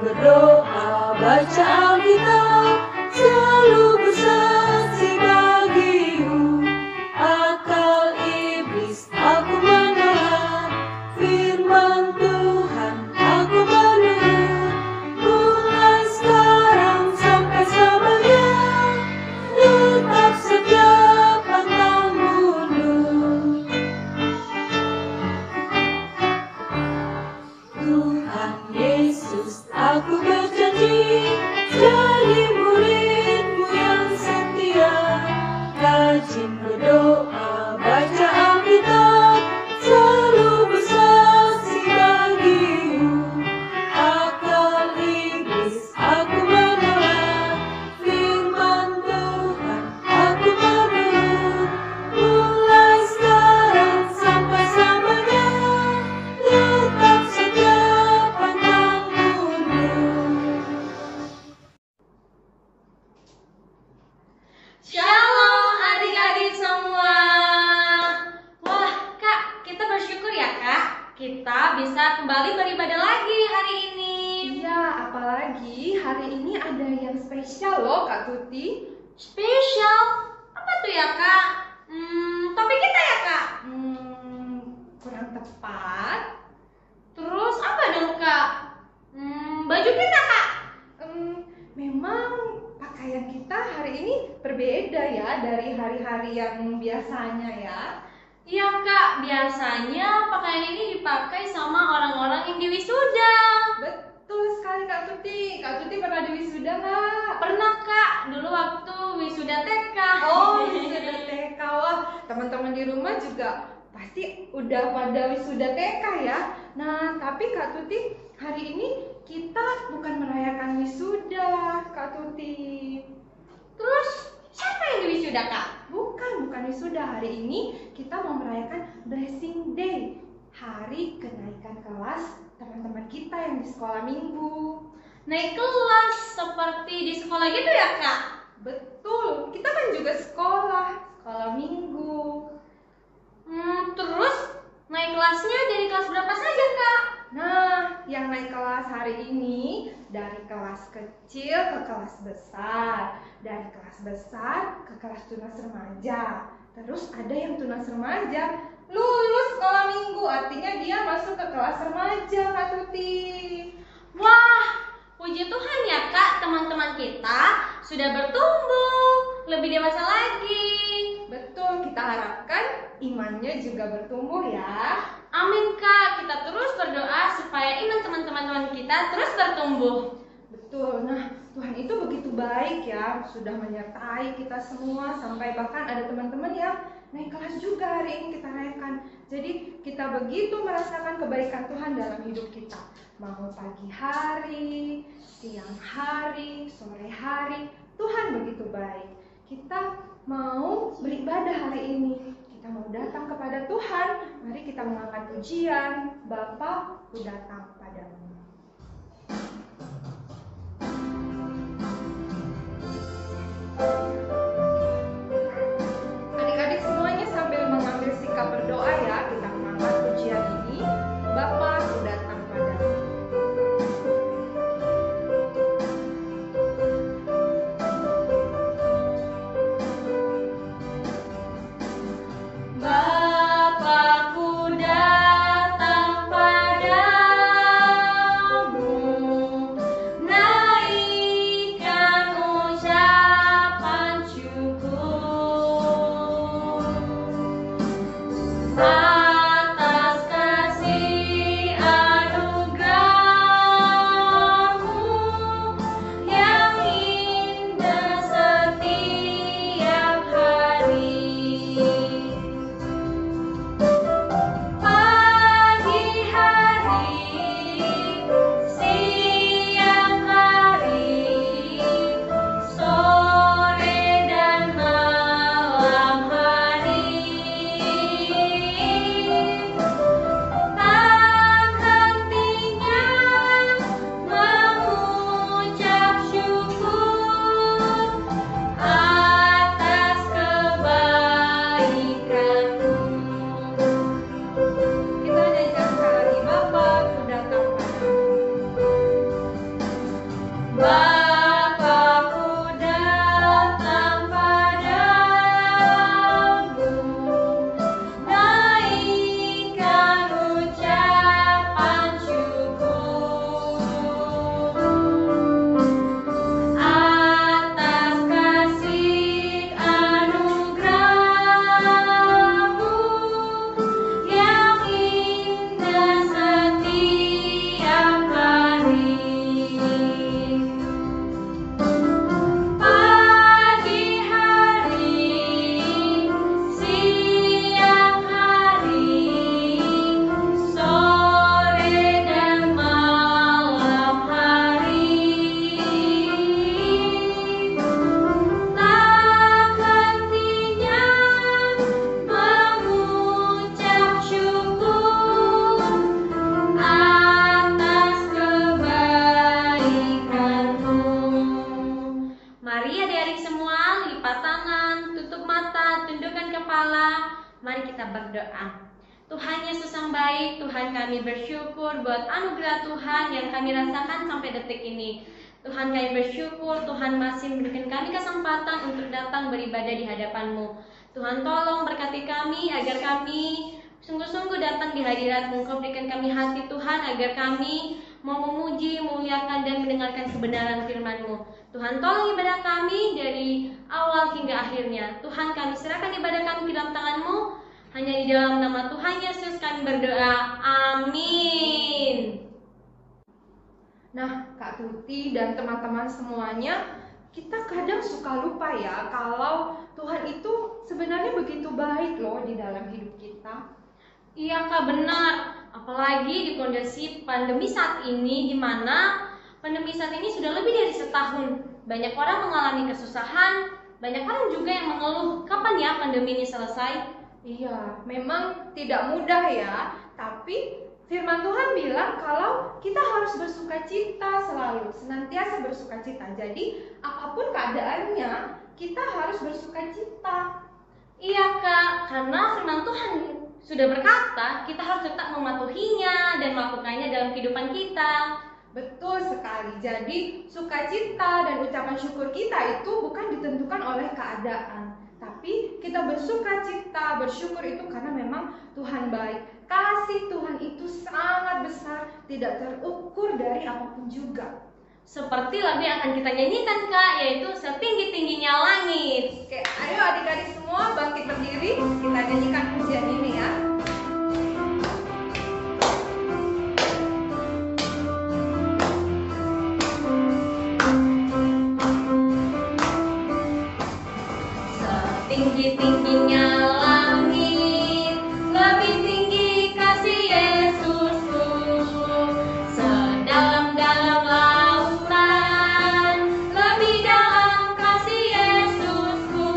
berdoa, baca Alkitab, selalu bersaksi bagimu. Akal iblis aku menolak, firman Tuhan aku menurut. Mulai sekarang sampai selamanya, tetap setia pantang mundur. Tuhan Yesus, aku berjanji jadi murid-Mu yang setia. Rajin berdoa, baca Alkitab, selalu bersaksi bagimu. Akal iblis aku menolak, firman Tuhan aku menurut. Mulai sekarang sampai selamanya, tetap setia pantang mundur. Shalom adik-adik semua. Wah Kak, kita bersyukur ya Kak, kita bisa kembali beribadah lagi hari ini. Iya, apalagi hari ini ada yang spesial loh Kak Tuti. Spesial? Apa tuh ya Kak? Topik kita ya Kak? Kurang tepat. Terus apa dong Kak? Baju kita Kak? Memang pakaian kita hari ini berbeda ya dari hari-hari yang biasanya ya. Iya Kak, biasanya pakaian ini dipakai sama orang-orang yang diwisuda. Betul sekali Kak Tuti. Kak Tuti pernah di wisuda nggak? Pernah Kak, dulu waktu wisuda TK. Oh, wisuda TK. Wah, teman-teman di rumah juga pasti udah pada wisuda TK ya. Nah, tapi Kak Tuti, hari ini kita bukan merayakan wisuda, Kak Tuti. Terus siapa yang diwisuda Kak? Bukan wisuda. Hari ini kita mau merayakan Blessing Day, hari kenaikan kelas teman-teman kita yang di sekolah minggu. Naik kelas seperti di sekolah gitu ya Kak? Betul, kita kan juga sekolah minggu. Terus naik kelasnya dari kelas berapa saja Kak? Nah, yang naik kelas hari ini dari kelas kecil ke kelas besar, dari kelas besar ke kelas tunas remaja. Terus ada yang tunas remaja lulus sekolah minggu, artinya dia masuk ke kelas remaja, Kak Tuti. Wah, puji Tuhan ya Kak, teman-teman kita sudah bertumbuh, lebih dewasa lagi. Betul, kita harapkan imannya juga bertumbuh ya. Amin Kak, kita terus berdoa supaya iman teman-teman kita terus bertumbuh. Betul, nah Tuhan itu begitu baik ya, sudah menyertai kita semua, sampai bahkan ada teman-teman yang naik kelas juga hari ini kita rayakan. Jadi kita begitu merasakan kebaikan Tuhan dalam hidup kita. Mau pagi hari, siang hari, sore hari, Tuhan begitu baik. Kita mau beribadah hari ini, kita mau datang kepada Tuhan. Mari kita mengangkat pujian, Bapa ku datang padamu. Adik-adik semuanya sambil mengambil sikap berdoa ya, kita mengangkat pujian ini, Bapa ku datang padamu. Bapa ku datang padamu. Mari kita berdoa. Tuhan Yesus yang baik, Tuhan kami bersyukur buat anugerah Tuhan yang kami rasakan sampai detik ini. Tuhan kami bersyukur, Tuhan masih memberikan kami kesempatan untuk datang beribadah di hadapan-Mu. Tuhan tolong berkati kami agar kami sungguh-sungguh datang di hadirat-Mu. Engkau berikan kami hati Tuhan agar kami mau memuji, memuliakan dan mendengarkan kebenaran firman-Mu. Tuhan tolong ibadah kami dari awal hingga akhirnya. Tuhan kami serahkan ibadah kami ke dalam tangan-Mu. Hanya di dalam nama Tuhan Yesus kami berdoa. Amin. Nah, Kak Tuti dan teman-teman semuanya, kita kadang suka lupa ya kalau Tuhan itu sebenarnya begitu baik loh di dalam hidup kita. Iya Kak, benar. Apalagi di kondisi pandemi saat ini, di mana pandemi saat ini sudah lebih dari setahun. Banyak orang mengalami kesusahan, banyak orang juga yang mengeluh, kapan ya pandemi ini selesai? Iya, memang tidak mudah ya, tapi firman Tuhan bilang kalau kita harus bersukacita selalu, senantiasa bersukacita. Jadi, apapun keadaannya, kita harus bersukacita. Iya Kak, karena firman Tuhan sudah berkata, kita harus tetap mematuhinya dan melakukannya dalam kehidupan kita. Betul sekali. Jadi, sukacita dan ucapan syukur kita itu bukan ditentukan oleh keadaan, tapi kita bersukacita, bersyukur itu karena memang Tuhan baik. Kasih Tuhan itu sangat besar, tidak terukur dari apapun juga. Seperti lagu yang akan kita nyanyikan Kak, yaitu Setinggi-tingginya Langit. Oke, ayo adik-adik semua bangkit berdiri, kita nyanyikan pujian ini ya. Setinggi-tingginya langit, lebih tinggi kasih Yesusku. Sedalam-dalam lautan, lebih dalam kasih Yesusku.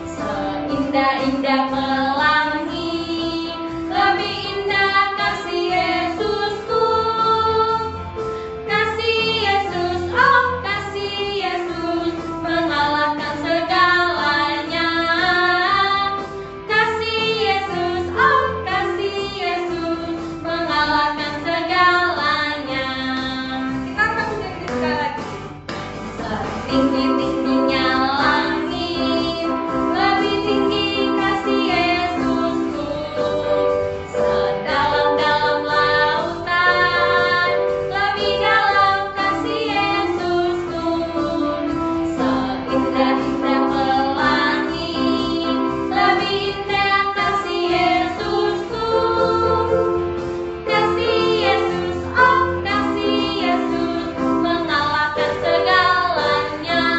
Seindah-indah pelangi, lebih indah kasih Yesusku. Kasih Yesus, oh kasih Yesus, mengalahkan segalanya. Kasih Yesus, oh kasih Yesus, mengalahkan segalanya. Kita akan menyanyi sekali lagi. Setinggi-tingginya langit, lebih tinggi kasih Yesusku. Sedalam-dalam lautan, lebih dalam kasih Yesusku. Seindah-indah pelangi, lebih indah kasih Yesusku. Kasih Yesus, oh kasih Yesus, mengalahkan segalanya.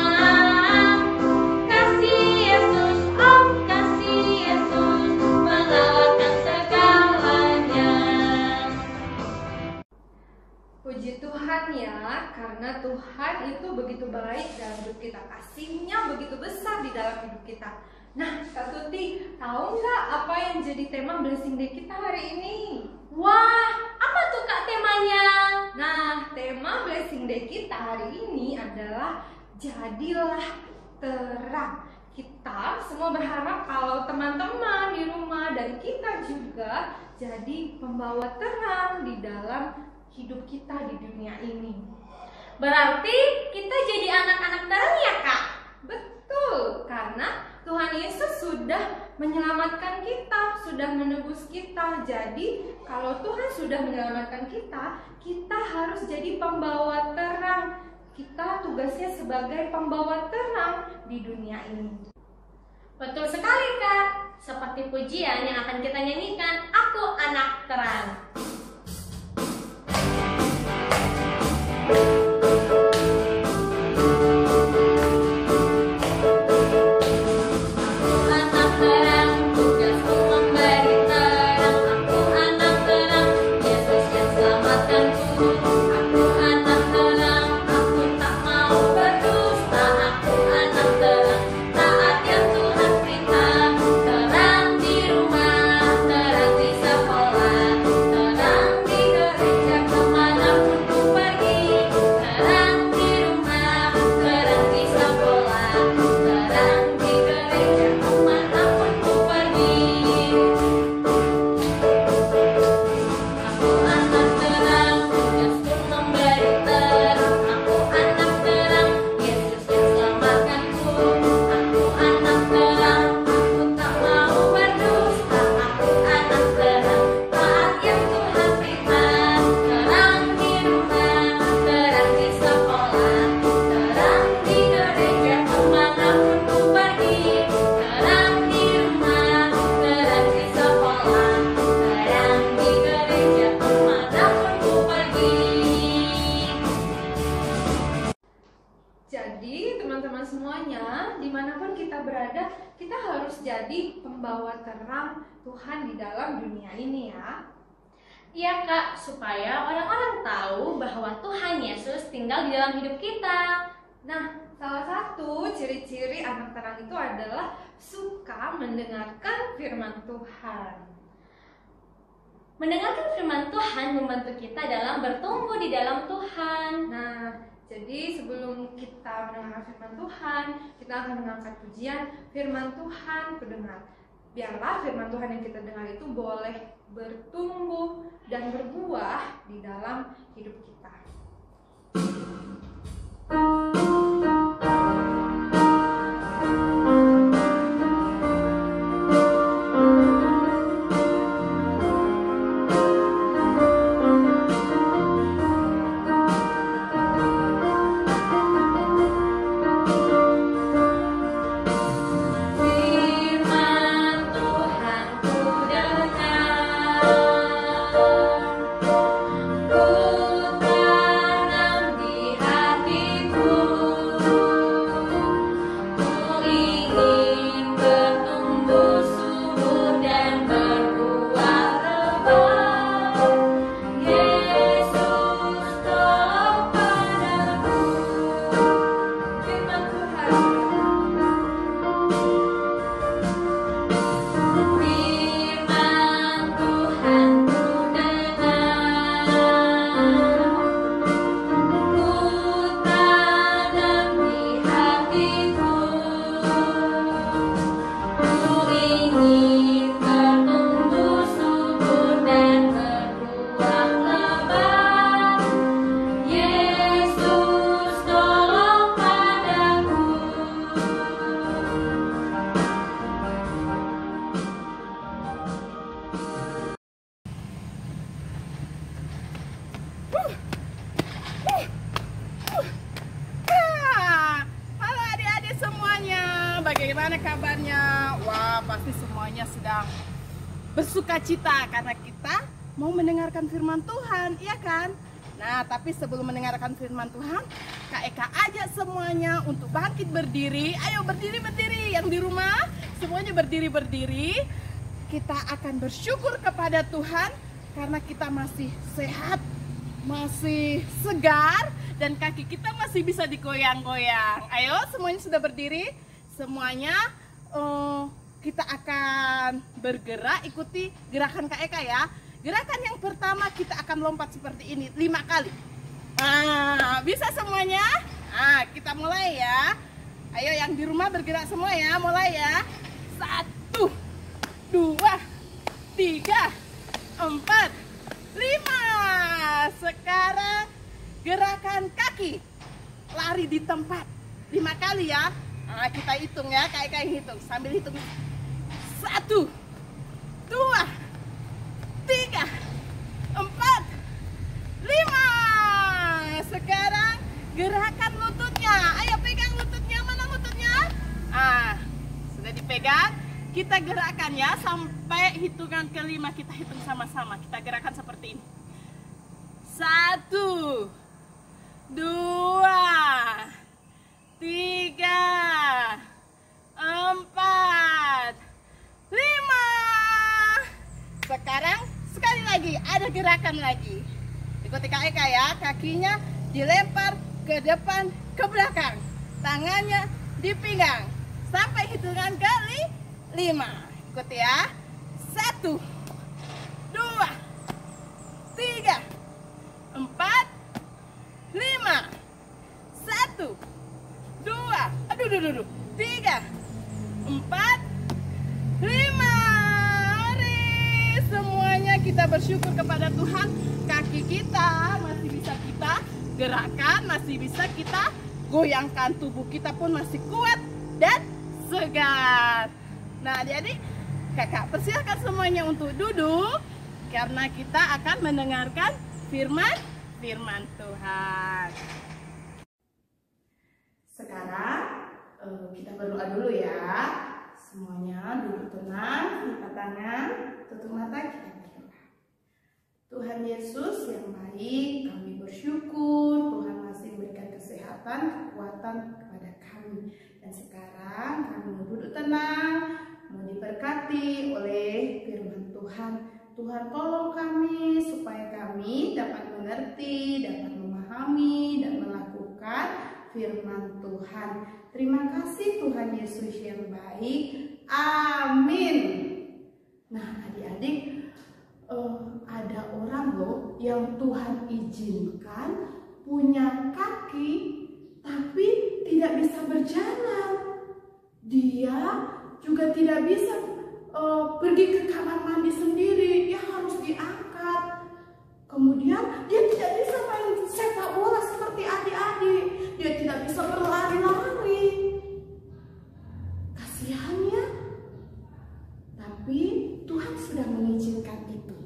Kasih Yesus, oh kasih Yesus, mengalahkan segalanya. Puji Tuhan ya, karena Tuhan itu begitu baik dalam hidup kita. Kasih-Nya begitu besar di dalam hidup kita. Nah, Kak Tuti, tahu nggak apa yang jadi tema Blessing Day kita hari ini? Wah, apa tuh Kak temanya? Nah, tema Blessing Day kita hari ini adalah Jadilah Terang. Kita semua berharap kalau teman-teman di rumah dan kita juga jadi pembawa terang di dalam hidup kita di dunia ini. Berarti kita jadi anak-anak terang ya Kak? Betul, karena Tuhan Yesus sudah menyelamatkan kita, sudah menebus kita. Jadi, kalau Tuhan sudah menyelamatkan kita, kita harus jadi pembawa terang. Kita tugasnya sebagai pembawa terang di dunia ini. Betul sekali Kak. Seperti pujian yang akan kita nyanyikan, Aku Anak Terang. Terang Jadi teman-teman semuanya, dimanapun kita berada, kita harus jadi pembawa terang Tuhan di dalam dunia ini ya. Iya Kak, supaya orang-orang tahu bahwa Tuhan Yesus tinggal di dalam hidup kita. Nah, salah satu ciri-ciri anak terang itu adalah suka mendengarkan firman Tuhan. Mendengarkan firman Tuhan membantu kita dalam bertumbuh di dalam Tuhan. Nah, jadi sebelum kita mendengarkan firman Tuhan, kita akan mengangkat pujian firman Tuhan ku dengar. Biarlah firman Tuhan yang kita dengar itu boleh bertumbuh dan berbuah di dalam hidup kita. Bagaimana kabarnya? Wah, pasti semuanya sedang bersukacita karena kita mau mendengarkan firman Tuhan, iya kan? Nah, tapi sebelum mendengarkan firman Tuhan, Kak Eka ajak semuanya untuk bangkit berdiri. Ayo berdiri-berdiri, yang di rumah semuanya berdiri-berdiri. Kita akan bersyukur kepada Tuhan karena kita masih sehat, masih segar, dan kaki kita masih bisa digoyang-goyang. Ayo, semuanya sudah berdiri? Semuanya kita akan bergerak, ikuti gerakan Kak Eka ya. Gerakan yang pertama kita akan lompat seperti ini 5 kali. Bisa semuanya? Kita mulai ya. Ayo yang di rumah bergerak semua ya, mulai ya. 1, 2, 3, 4, 5. Sekarang gerakan kaki, lari di tempat 5 kali ya. Kita hitung ya, Kak Eka yang hitung sambil hitung. 1, 2, 3, 4, 5. Sekarang gerakan lututnya. Ayo pegang lututnya, mana lututnya? Sudah dipegang. Kita gerakan ya sampai hitungan ke-5. Kita hitung sama-sama. Kita gerakan seperti ini. 1, 2, 3, 4, 5. Sekarang sekali lagi ada gerakan lagi. Ikuti Kak Eka ya. Kakinya dilempar ke depan, ke belakang. Tangannya di pinggang. Sampai hitungan kali 5. Ikuti ya. 1, 2, 3, 4, 5. 1, 2, 3, 4, 5. Mari semuanya kita bersyukur kepada Tuhan. Kaki kita masih bisa kita gerakkan, masih bisa kita goyangkan. Tubuh kita pun masih kuat dan segar. Nah, jadi kakak persilahkan semuanya untuk duduk karena kita akan mendengarkan firman Tuhan. Sekarang kita berdoa dulu ya. Semuanya duduk tenang, lipat tangan, tutup mata, kita berdoa. Tuhan Yesus yang baik, kami bersyukur Tuhan masih memberikan kesehatan, kekuatan kepada firman Tuhan. Terima kasih Tuhan Yesus yang baik. Amin. Nah, adik-adik, ada orang loh yang Tuhan izinkan punya kaki tapi tidak bisa berjalan. Dia juga tidak bisa pergi ke kamar mandi sendiri, dia harus diangkat. Kemudian dia tidak bisa main sepak bola seperti adik-adik, dia tidak bisa berlari-lari. Kasihannya. Tapi Tuhan sudah mengizinkan itu.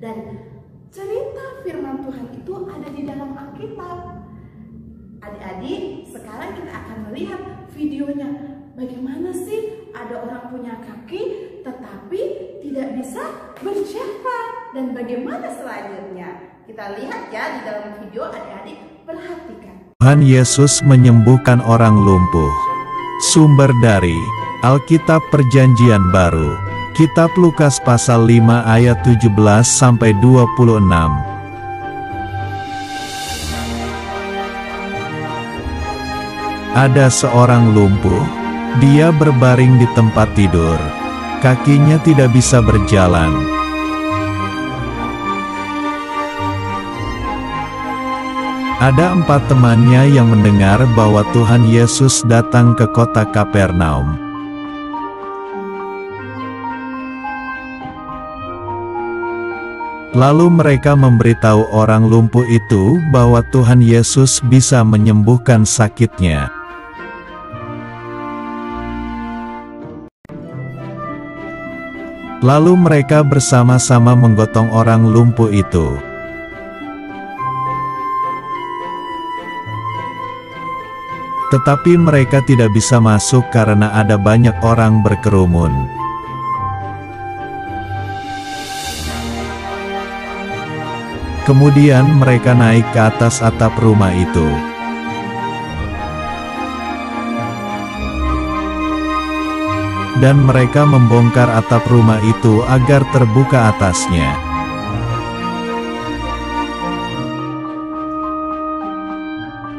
Dan cerita firman Tuhan itu ada di dalam Alkitab. Adik-adik, sekarang kita akan melihat videonya. Bagaimana sih ada orang punya kaki tetapi tidak bisa berjalan, dan bagaimana selanjutnya? Kita lihat ya di dalam video, adik-adik perhatikan. Tuhan Yesus menyembuhkan orang lumpuh. Sumber dari Alkitab Perjanjian Baru, Kitab Lukas pasal 5 ayat 17 sampai 26. Ada seorang lumpuh. Dia berbaring di tempat tidur. Kakinya tidak bisa berjalan. Ada 4 temannya yang mendengar bahwa Tuhan Yesus datang ke kota Kapernaum. Lalu mereka memberitahu orang lumpuh itu bahwa Tuhan Yesus bisa menyembuhkan sakitnya. Lalu mereka bersama-sama menggotong orang lumpuh itu. Tetapi mereka tidak bisa masuk karena ada banyak orang berkerumun. Kemudian mereka naik ke atas atap rumah itu. Dan mereka membongkar atap rumah itu agar terbuka atasnya.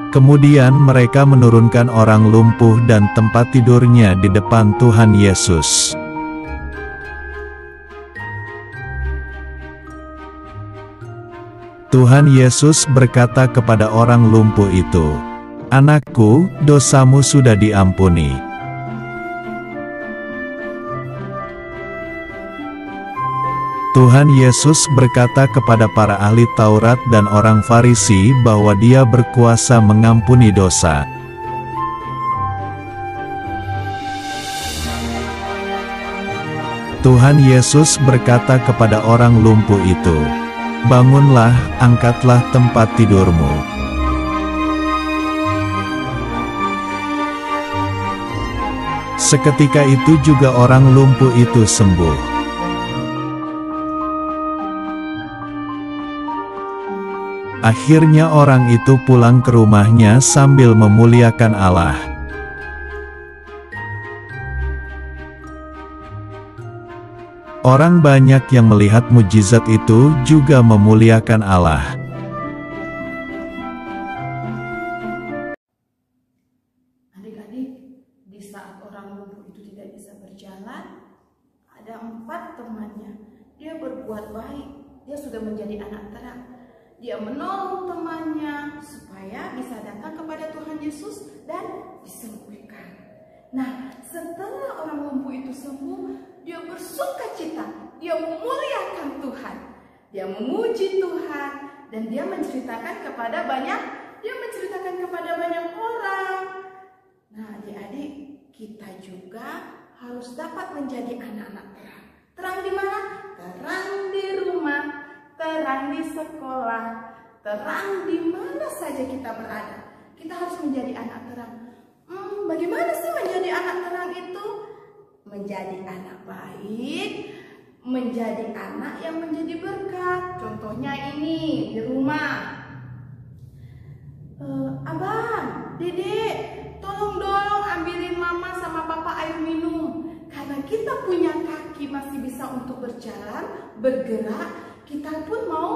Kemudian mereka menurunkan orang lumpuh dan tempat tidurnya di depan Tuhan Yesus. Tuhan Yesus berkata kepada orang lumpuh itu, "Anakku, dosamu sudah diampuni." Tuhan Yesus berkata kepada para ahli Taurat dan orang Farisi bahwa Dia berkuasa mengampuni dosa. Tuhan Yesus berkata kepada orang lumpuh itu, "Bangunlah, angkatlah tempat tidurmu." Seketika itu juga orang lumpuh itu sembuh. Akhirnya orang itu pulang ke rumahnya sambil memuliakan Allah. Orang banyak yang melihat mujizat itu juga memuliakan Allah. Adik-adik, di saat orang lumpuh itu tidak bisa berjalan, ada 4 temannya. Dia berbuat baik, dia sudah menjadi anak terang. Dia menolong temannya supaya bisa datang kepada Tuhan Yesus dan disembuhkan. Nah, setelah orang lumpuh itu sembuh, dia bersuka cita, dia memuliakan Tuhan, dia memuji Tuhan, dan dia menceritakan kepada banyak orang. Nah, adik-adik, kita juga harus dapat menjadi anak-anak terang. Terang di mana? Terang di rumah, terang di sekolah, terang di mana saja kita berada. Kita harus menjadi anak terang. Bagaimana sih menjadi anak terang itu? Menjadi anak baik, menjadi anak yang menjadi berkat. Contohnya ini di rumah. Abang, Dedek, tolong dong ambilin mama sama papa air minum. Karena kita punya kaki masih bisa untuk berjalan, bergerak. Kita pun mau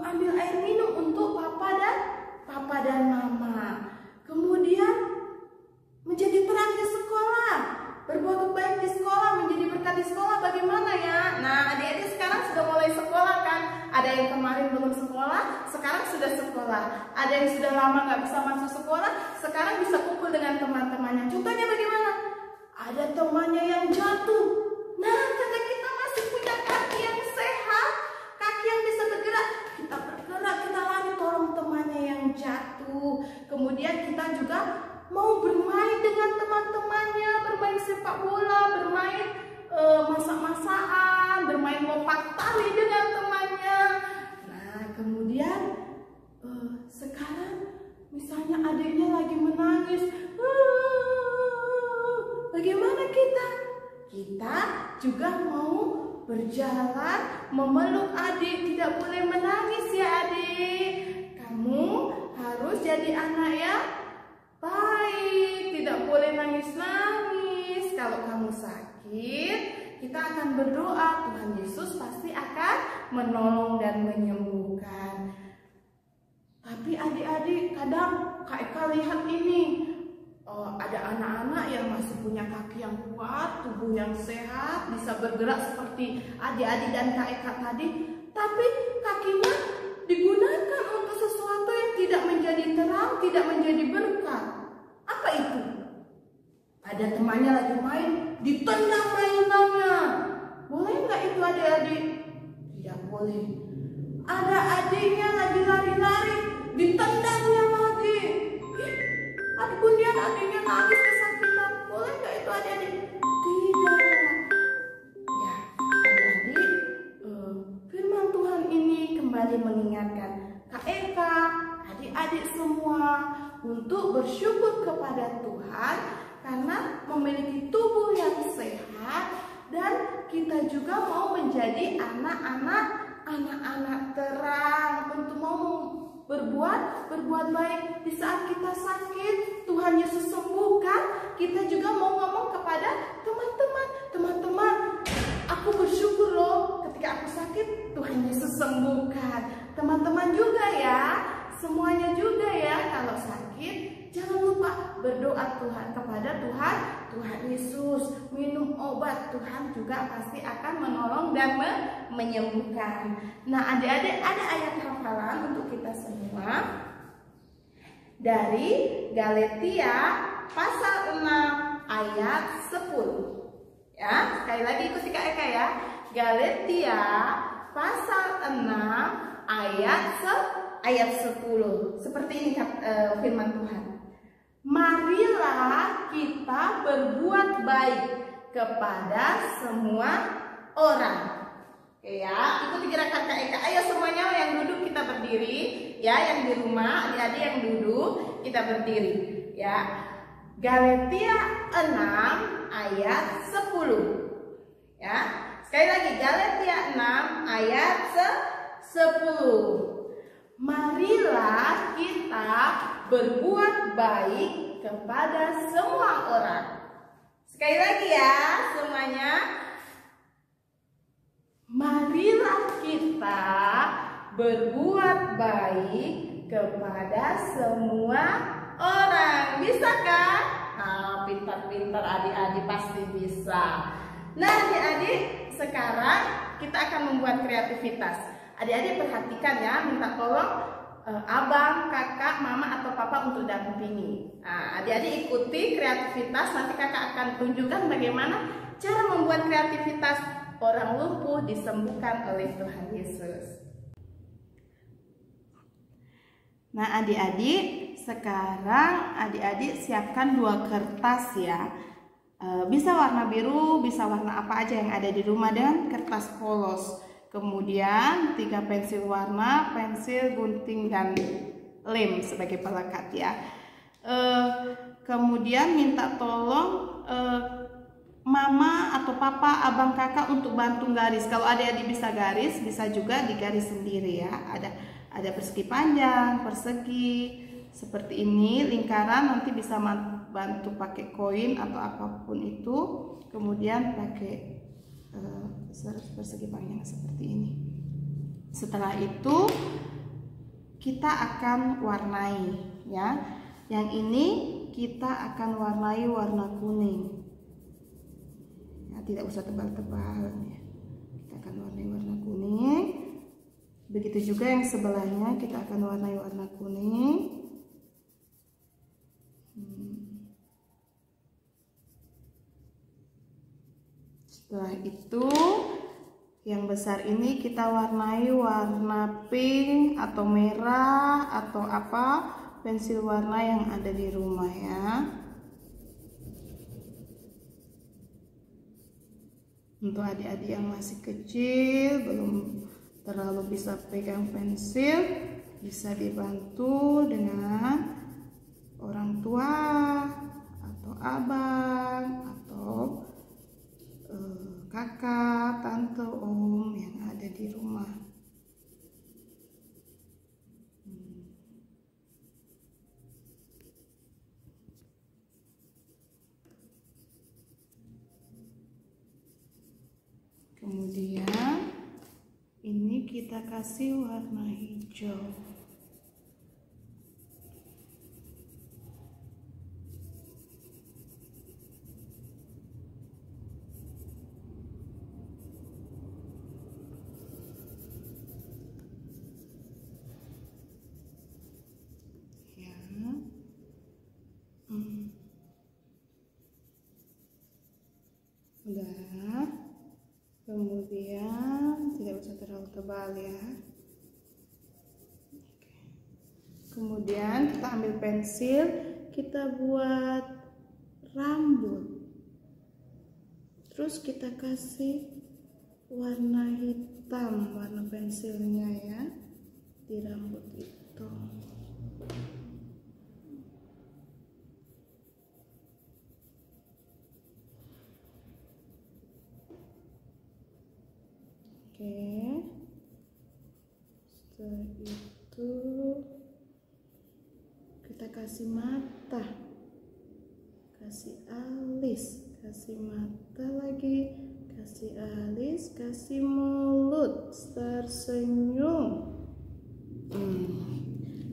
ambil air minum untuk papa dan mama. Kemudian Ada yang sudah lama nggak bisa masuk sekolah, sekarang bisa kumpul dengan teman-temannya. Contohnya bagaimana? Ada temannya yang jatuh. Nah, karena kita masih punya kaki yang sehat, kaki yang bisa bergerak, kita bergerak, kita lari tolong temannya yang jatuh. Kemudian kita juga mau bermain dengan teman-temannya, bermain sepak bola, bermain masak-masakan, bermain lompat tali dengan temannya. Nah, kemudian sekarang misalnya adiknya lagi menangis, bagaimana kita? Kita juga mau berjalan memeluk adik, tidak boleh menangis ya adik. Kamu harus jadi anak yang baik, tidak boleh nangis-nangis. Kalau kamu sakit, kita akan berdoa, Tuhan Yesus pasti akan menolong dan menyembuhkan. Tapi adik-adik, kadang Kak Eka lihat ini, ada anak-anak yang masih punya kaki yang kuat, tubuh yang sehat, bisa bergerak seperti adik-adik dan Kak Eka tadi, tapi kakinya digunakan untuk sesuatu yang tidak menjadi terang, tidak menjadi berkat. Apa itu? Ada temannya lagi main, ditendang mainannya. Boleh nggak itu adik-adik? Tidak boleh. Ada adiknya lagi lari-lari, ditendangnya lagi. Kemudian adiknya nangis kesakitan. Boleh nggak itu adik-adik? Tidak. Ya, adik-adik, firman Tuhan ini kembali mengingatkan Kak Eka, adik-adik semua untuk bersyukur kepada Tuhan karena memiliki tubuh yang sehat dan kita juga mau menjadi anak-anak terang, untuk mau berbuat baik. Di saat kita sakit, Tuhan Yesus sembuhkan, kita juga mau ngomong kepada teman-teman, aku bersyukur loh ketika aku sakit Tuhan Yesus sembuhkan. Teman-teman juga ya, semuanya juga ya, kalau sakit jangan lupa berdoa kepada Tuhan Yesus, minum obat, Tuhan juga pasti akan menolong dan menyembuhkan. Nah, adik-adik, ada ayat hafalan untuk kita semua dari Galatia pasal 6 ayat 10. Ya, sekali lagi ikuti Kak Eka ya. Galatia pasal 6 ayat 10. Seperti ini firman Tuhan. Marilah kita berbuat baik kepada semua orang. Oke ya, ikuti gerakan Kak Eka. Ayo semuanya yang duduk kita berdiri. Ya, yang di rumah, adik-adik yang duduk kita berdiri. Ya, Galatia 6 ayat 10. Ya, sekali lagi Galatia 6 ayat 10. Marilah kita berbuat baik kepada semua orang. Sekali lagi ya semuanya. Marilah kita berbuat baik kepada semua orang. Bisa kan? Pintar-pintar adik-adik pasti bisa. Nah adik-adik, sekarang kita akan membuat kreativitas. Adik-adik perhatikan ya, minta tolong abang, kakak, mama atau papa untuk dampingi. Nah, adik-adik ikuti kreativitas, nanti kakak akan tunjukkan bagaimana cara membuat kreativitas orang lumpuh disembuhkan oleh Tuhan Yesus. Nah adik-adik, sekarang adik-adik siapkan 2 kertas ya. Bisa warna biru, bisa warna apa aja yang ada di rumah, dan kertas polos. Kemudian 3 pensil warna, pensil, gunting, dan lem sebagai pelekat ya. Kemudian minta tolong mama atau papa, abang, kakak untuk bantu garis. Kalau adik-adik bisa garis, bisa juga digaris sendiri ya. Ada persegi panjang, persegi seperti ini, lingkaran, nanti bisa bantu pakai koin atau apapun itu. Kemudian pakai persegi panjang seperti ini. Setelah itu kita akan warnai ya. Yang ini kita akan warnai warna kuning. Ya, tidak usah tebal-tebal ya. Kita akan warnai warna kuning. Begitu juga yang sebelahnya, kita akan warnai warna kuning. Setelah itu yang besar ini kita warnai warna pink atau merah atau apa, pensil warna yang ada di rumah ya. Untuk adik-adik yang masih kecil, belum terlalu bisa pegang pensil, bisa dibantu dengan orang tua atau abang atau kakak, tante, om yang ada di rumah. Kemudian ini kita kasih warna hijau. Udah, kemudian tidak usah terlalu tebal ya. Kemudian kita ambil pensil, kita buat rambut, terus kita kasih warna hitam, warna pensilnya ya di rambut itu. Oke, setelah itu kita kasih mata, kasih alis, kasih mata lagi, kasih alis, kasih mulut, tersenyum.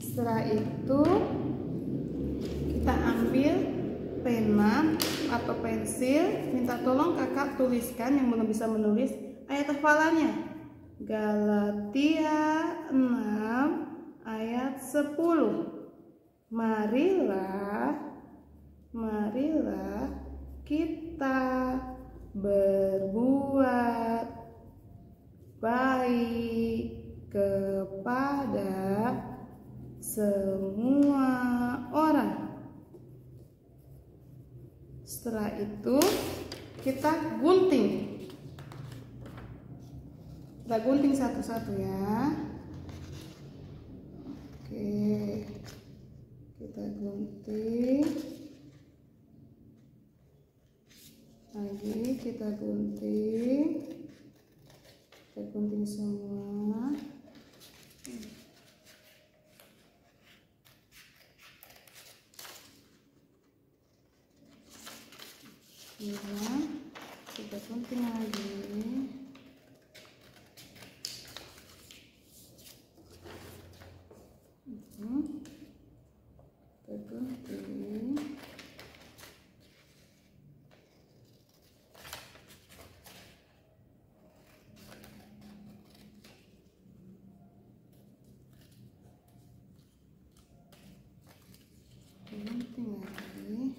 Setelah itu kita ambil pena atau pensil, minta tolong kakak tuliskan yang belum bisa menulis ayat hafalannya. Galatia 6 ayat 10. Marilah kita berbuat baik kepada semua orang. Setelah itu kita gunting. Kita gunting satu-satu ya. Oke, kita gunting lagi, kita gunting semua. Ya, kita gunting lagi. Gunting lagi.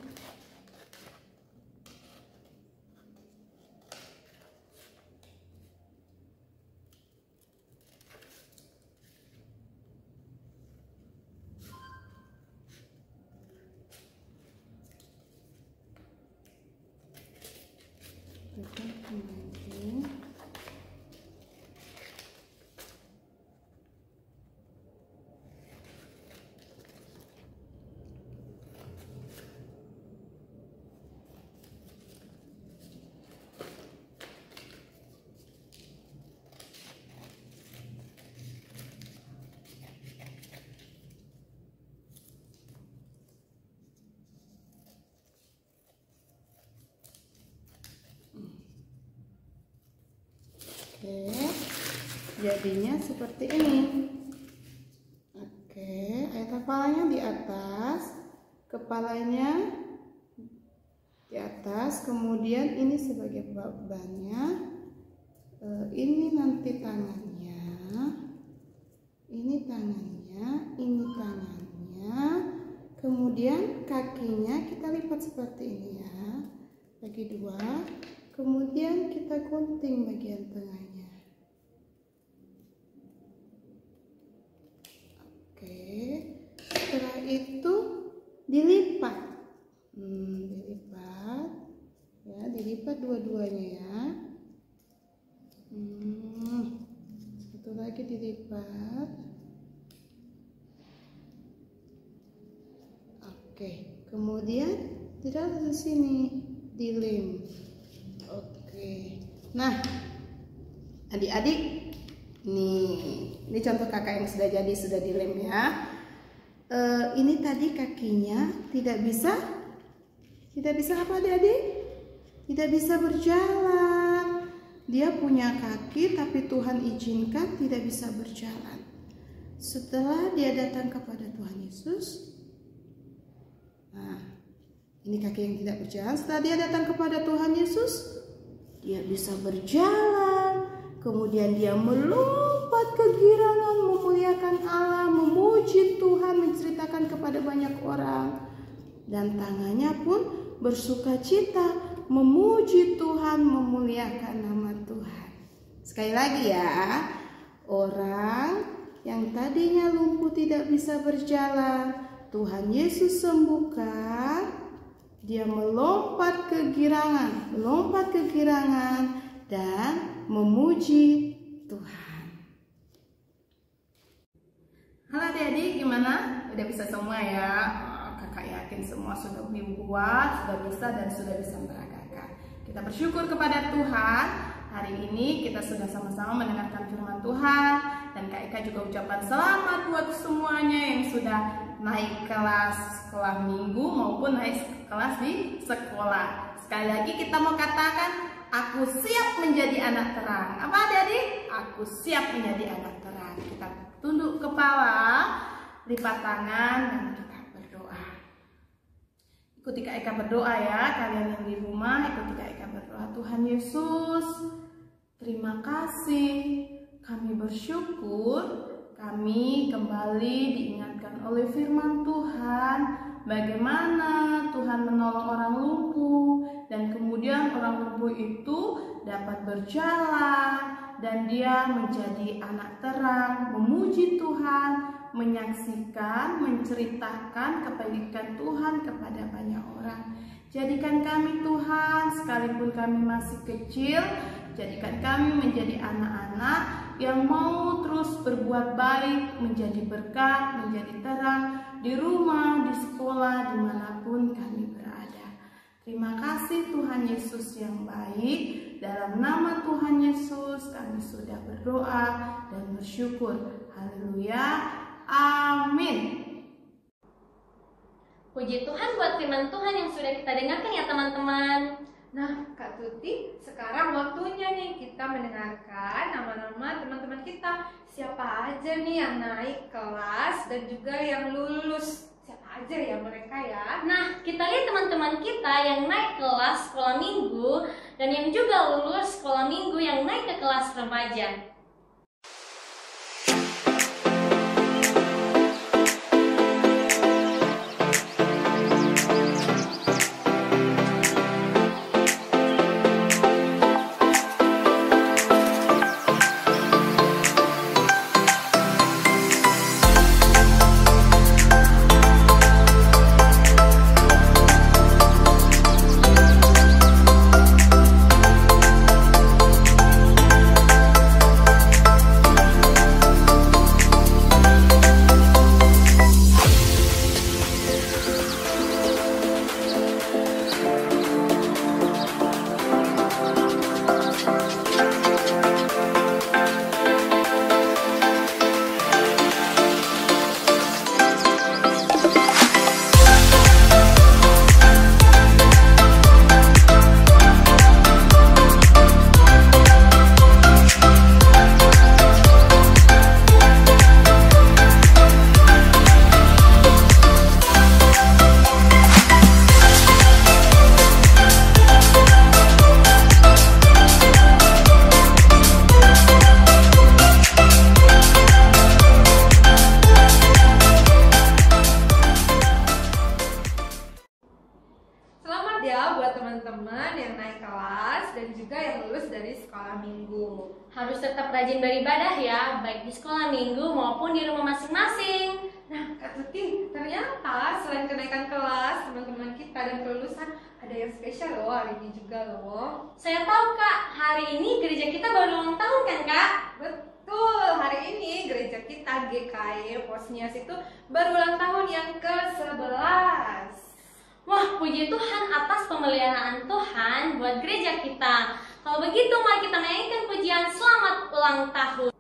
Oke, jadinya seperti ini. Oke, ayat hafalannya di atas, kepalanya di atas, kemudian ini sebagai bebannya, ini nanti tangannya, Ini tangannya, ini tangannya. Kemudian kakinya kita lipat seperti ini ya. Bagi dua. Kemudian kita gunting bagian tengahnya. Oke. Setelah itu dilipat. Dilipat. Ya, dilipat dua-duanya ya. Satu lagi dilipat. Oke, kemudian ditaruh di sini, dilem. Oke. Nah, adik-adik, ini contoh kakak yang sudah jadi, sudah dilem ya. Ini tadi kakinya tidak bisa apa adik-adik? Tidak bisa berjalan. Dia punya kaki tapi Tuhan izinkan tidak bisa berjalan. Setelah dia datang kepada Tuhan Yesus, nah ini kaki yang tidak berjalan. Setelah dia datang kepada Tuhan Yesus, dia bisa berjalan. Kemudian dia melompat kegirangan, memuliakan Allah, memuji Tuhan, menceritakan kepada banyak orang. Dan tangannya pun bersuka cita, memuji Tuhan, memuliakan nama Tuhan. Sekali lagi ya, orang yang tadinya lumpuh tidak bisa berjalan, Tuhan Yesus sembuhkan. Dia melompat kegirangan dan memuji Tuhan. Halo adik-adik, gimana? Udah bisa semua ya? Kakak yakin semua sudah dibuat, sudah bisa dan sudah bisa meragakan. Kita bersyukur kepada Tuhan. Hari ini kita sudah sama-sama mendengarkan firman Tuhan. Dan Kak Eka juga ucapkan selamat buat semuanya yang sudah naik kelas sekolah minggu maupun naik kelas di sekolah. Sekali lagi kita mau katakan, aku siap menjadi anak terang. Apa adik-adik? Aku siap menjadi anak terang. Kita tunduk kepala, lipat tangan, dan kita berdoa. Ikuti Kak Eka berdoa ya, kalian yang di rumah ikuti Kak Eka berdoa. Tuhan Yesus, terima kasih, kami bersyukur kami kembali diingatkan oleh firman Tuhan bagaimana Tuhan menolong orang lumpuh dan kemudian orang lumpuh itu dapat berjalan dan dia menjadi anak terang, memuji Tuhan, menyaksikan, menceritakan kebaikan Tuhan kepada banyak orang. Jadikan kami Tuhan, sekalipun kami masih kecil, jadikan kami menjadi anak-anak yang mau terus berbuat baik, menjadi berkat, menjadi terang di rumah, di sekolah, dimanapun kami berada. Terima kasih Tuhan Yesus yang baik. Dalam nama Tuhan Yesus kami sudah berdoa dan bersyukur. Haleluya. Amin. Puji Tuhan buat firman Tuhan yang sudah kita dengarkan ya teman-teman. Nah, Kak Tuti, sekarang waktunya nih kita mendengarkan nama-nama teman-teman kita. Siapa aja nih yang naik kelas dan juga yang lulus. Siapa aja ya mereka ya? Nah, kita lihat teman-teman kita yang naik kelas sekolah minggu dan yang juga lulus sekolah minggu yang naik ke kelas remaja. ya buat teman-teman yang naik kelas dan juga yang lulus dari sekolah minggu. Harus tetap rajin beribadah ya, baik di sekolah minggu maupun di rumah masing-masing. Nah, Kak Tuti, ternyata selain kenaikan kelas teman-teman kita dan kelulusan, ada yang spesial loh hari ini juga loh. Saya tahu Kak, hari ini gereja kita baru ulang tahun kan Kak? Betul, hari ini gereja kita GKY Posnias itu baru ulang tahun yang ke-11. Wah, puji Tuhan atas pemeliharaan Tuhan buat gereja kita. Kalau begitu, mari kita nyanyikan pujian selamat ulang tahun.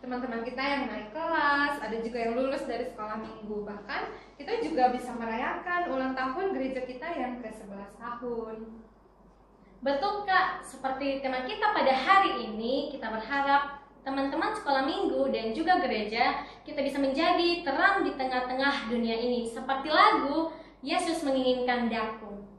Teman-teman kita yang naik kelas, ada juga yang lulus dari sekolah minggu. Bahkan kita juga bisa merayakan ulang tahun gereja kita yang ke-11 tahun. Betul Kak, seperti tema kita pada hari ini, kita berharap teman-teman sekolah minggu dan juga gereja kita bisa menjadi terang di tengah-tengah dunia ini. Seperti lagu Yesus Menginginkan Daku.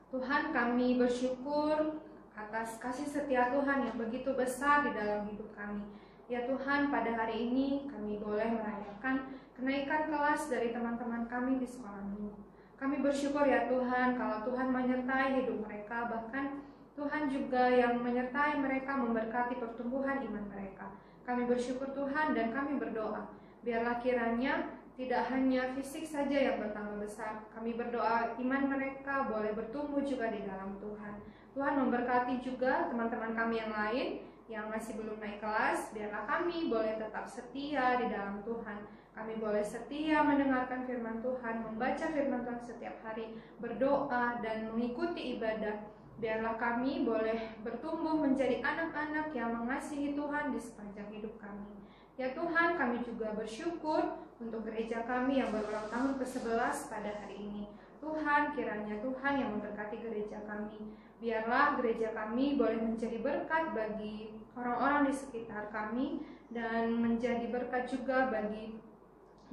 Tuhan, kami bersyukur atas kasih setia Tuhan yang begitu besar di dalam hidup kami. Ya Tuhan, pada hari ini kami boleh merayakan kenaikan kelas dari teman-teman kami di sekolah minggu. Kami bersyukur ya Tuhan, kalau Tuhan menyertai hidup mereka, bahkan Tuhan juga yang menyertai mereka memberkati pertumbuhan iman mereka. Kami bersyukur Tuhan dan kami berdoa, biarlah kiranya tidak hanya fisik saja yang bertambah besar. Kami berdoa iman mereka boleh bertumbuh juga di dalam Tuhan. Tuhan memberkati juga teman-teman kami yang lain yang masih belum naik kelas, biarlah kami boleh tetap setia di dalam Tuhan. Kami boleh setia mendengarkan firman Tuhan, membaca firman Tuhan setiap hari, berdoa dan mengikuti ibadah. Biarlah kami boleh bertumbuh menjadi anak-anak yang mengasihi Tuhan di sepanjang hidup kami. Ya Tuhan, kami juga bersyukur untuk gereja kami yang berulang tahun ke-11 pada hari ini. Tuhan, kiranya Tuhan yang memberkati gereja kami. Biarlah gereja kami boleh menjadi berkat bagi orang-orang di sekitar kami dan menjadi berkat juga bagi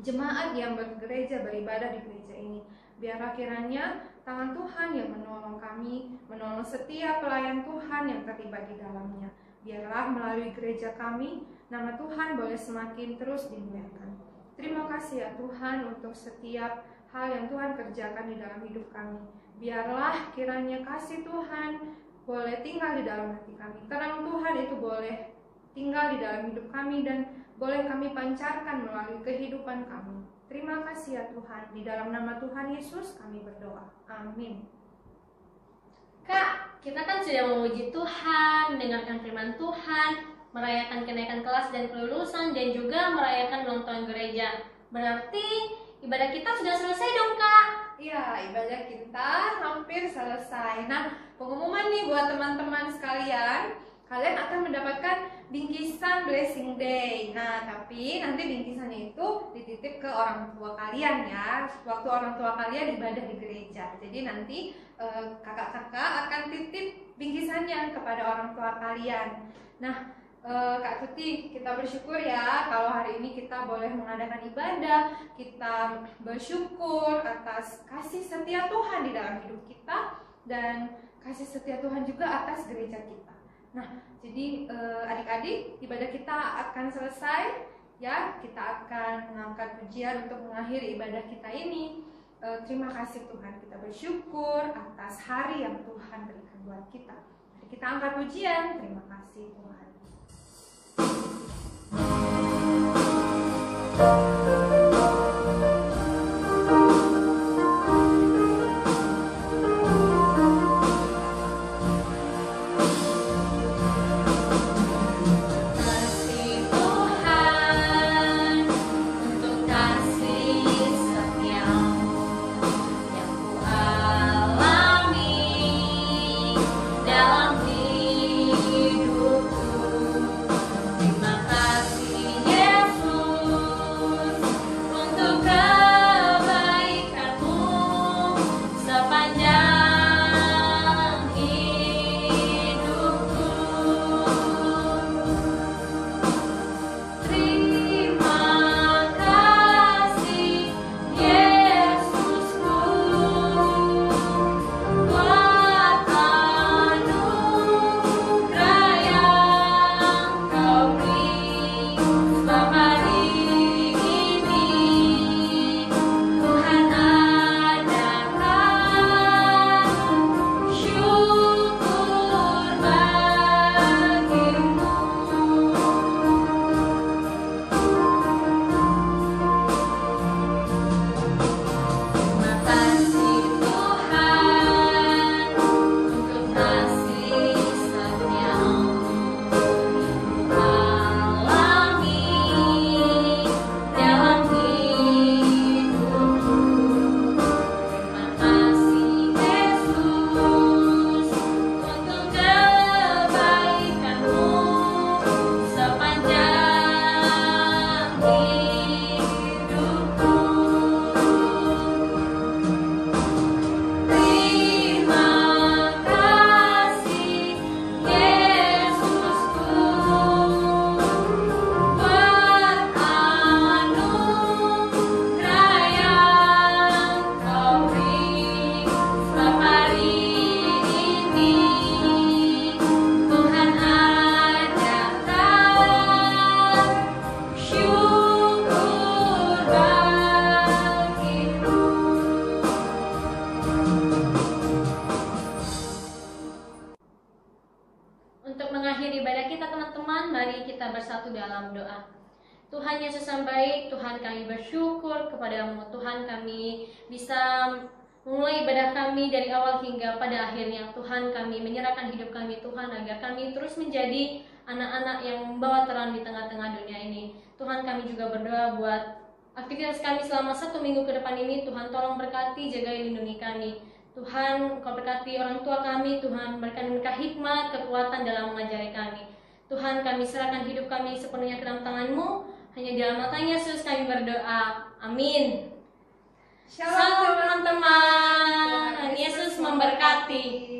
jemaat yang bergereja, beribadah di gereja ini. Biarlah kiranya tangan Tuhan yang menolong kami, menolong setiap pelayan Tuhan yang terlibat di dalamnya. Biarlah melalui gereja kami, nama Tuhan boleh semakin terus dimuliakan. Terima kasih ya Tuhan untuk setiap hal yang Tuhan kerjakan di dalam hidup kami. Biarlah kiranya kasih Tuhan boleh tinggal di dalam hati kami. Terang Tuhan itu boleh tinggal di dalam hidup kami dan boleh kami pancarkan melalui kehidupan kami. Terima kasih ya Tuhan. Di dalam nama Tuhan Yesus kami berdoa. Amin. Kak, kita kan sudah memuji Tuhan, mendengarkan firman Tuhan, merayakan kenaikan kelas dan kelulusan, dan juga merayakan ulang tahun gereja. Berarti ibadah kita sudah selesai dong, Kak? Ya, ibadah kita hampir selesai. Nah, pengumuman nih buat teman-teman sekalian, kalian akan mendapatkan bingkisan Blessing Day. Nah, tapi nanti bingkisannya itu dititip ke orang tua kalian ya, waktu orang tua kalian ibadah di gereja. Jadi nanti kakak-kakak akan titip bingkisannya kepada orang tua kalian. Nah, Kak Tuti, kita bersyukur ya kalau hari ini kita boleh mengadakan ibadah. Kita bersyukur atas kasih setia Tuhan di dalam hidup kita dan kasih setia Tuhan juga atas gereja kita. Nah, jadi adik-adik, ibadah kita akan selesai ya. Kita akan mengangkat pujian untuk mengakhiri ibadah kita ini. Terima kasih Tuhan, kita bersyukur atas hari yang Tuhan berikan buat kita. Mari kita angkat pujian. Terima kasih Tuhan. Tuhan Yesus yang baik, Tuhan kami bersyukur kepadamu. Tuhan kami bisa mulai ibadah kami dari awal hingga pada akhirnya. Tuhan kami menyerahkan hidup kami Tuhan agar kami terus menjadi anak-anak yang membawa terang di tengah-tengah dunia ini. Tuhan, kami juga berdoa buat aktivitas kami selama 1 minggu ke depan ini. Tuhan, tolong berkati, jaga, lindungi kami. Tuhan, Kau berkati orang tua kami. Tuhan, berikan mereka hikmat, kekuatan dalam mengajari kami. Tuhan, kami serahkan hidup kami sepenuhnya ke dalam tangan-Mu. Hanya di dalam nama Yesus kami berdoa. Amin. Shalom teman-teman. Yesus memberkati.